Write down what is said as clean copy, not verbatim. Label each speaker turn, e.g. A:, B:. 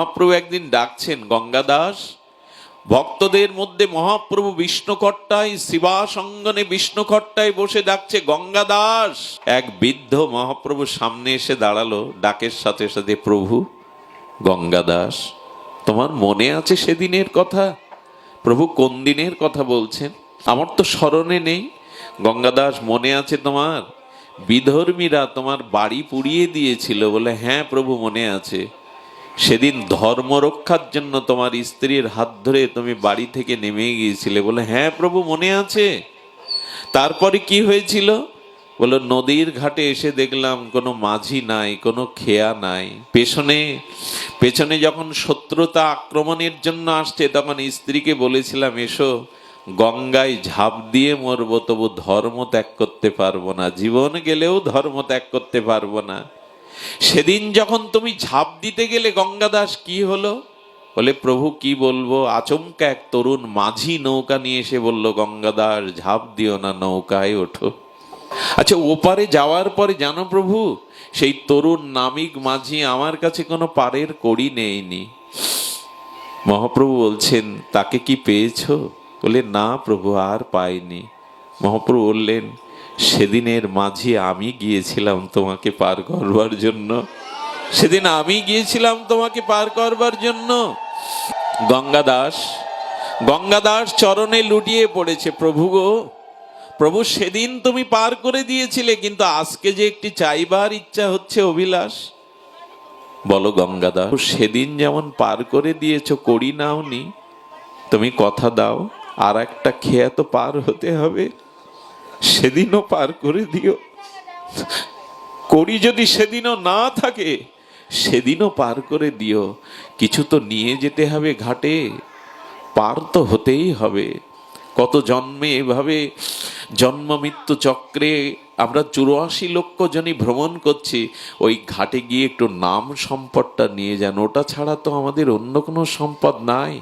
A: মহাপ্রভু একদিন ডাকছেন গঙ্গাদাস। ভক্তদের মধ্যে মহাপ্রভু বিষ্ণুকট্টায়, শিবাসঙ্গনে বিষ্ণুকট্টায় বসে ডাকছে গঙ্গাদাস। এক বৃদ্ধ মহাপ্রভু সামনে এসে দাঁড়ালো, ডাকের সাথে সাথে, প্রভু গঙ্গাদাস, তোমার মনে আছে সেদিনের কথা? প্রভু কোন দিনের কথা বলছেন? আমার তো স্মরণে নেই। গঙ্গাদাস, মনে আছে তোমার? বিধর্মীরা তোমার বাড়ি পুড়িয়ে দিয়েছিল। বলে, হ্যাঁ প্রভু মনে আছে। সেদিন ধর্ম রক্ষার জন্য তোমার স্ত্রীর হাত ধরে তুমি বাড়ি থেকে নেমে গিয়েছিলে। বলে, হ্যাঁ প্রভু মনে আছে। তারপরে কি হয়েছিল? বলো, নদীর ঘাটে এসে দেখলাম কোনো মাঝি নাই, কোনো খেয়া নাই। পেছনে যখন শত্রুতা আক্রমণের জন্য আসছে, তখন স্ত্রীকে বলেছিলাম, এসো গঙ্গায় ঝাঁপ দিয়ে মরবো, তবু ধর্ম ত্যাগ করতে পারবো না, জীবন গেলেও ধর্ম ত্যাগ করতে পারবো না। সেদিন যখন তুমি ঝাঁপ দিতে গেলে গঙ্গাদাস, কি হলো? বলে, প্রভু কি বলবো, আচমকা এক তরুণ মাঝি নৌকা নিয়ে এসে বলল, গঙ্গাদাস ঝাঁপ দিও না, নৌকায় ওঠো। আচ্ছা, ওপারে যাওয়ার পরে জানো প্রভু, সেই তরুণ নামিক মাঝি আমার কাছে কোনো পারের কড়ি নেয়নি। মহাপ্রভু বলছেন, তাকে কি পেয়েছো? বলে, না প্রভু, আর পাইনি। মহাপ্রভু বললেন, সেদিনের মাঝি আমি গিয়েছিলাম তোমাকে পার করবার জন্য। সেদিন আমি গিয়েছিলাম তোমাকে পার করবার জন্য। গঙ্গাদাস চরণে লুটিয়ে পড়েছে, প্রভু গো, প্রভু সেদিন তুমি পার করে দিয়েছিলে, কিন্তু আজকে যে একটি চাইবার ইচ্ছা হচ্ছে, অভিলাষ। বলো গঙ্গাদাস, সেদিন যেমন পার করে দিয়েছো, কড়ি নাওনি, তুমি কথা দাও আর একটা খেয়া তো পার হতে হবে, সেদিনও পার করে দিও। কড়ি যদি সেদিনও না থাকে, সেদিনও পার করে দিও। কিছু তো নিয়ে যেতে হবে ঘাটে, পার তো হতেই হবে। কত জন্মে এভাবে জন্ম মৃত্যু চক্রে আমরা 84 লক্ষ জনই ভ্রমণ করছি। ওই ঘাটে গিয়ে একটু নাম সম্পদটা নিয়ে যান, ওটা ছাড়া তো আমাদের অন্য কোনো সম্পদ নাই।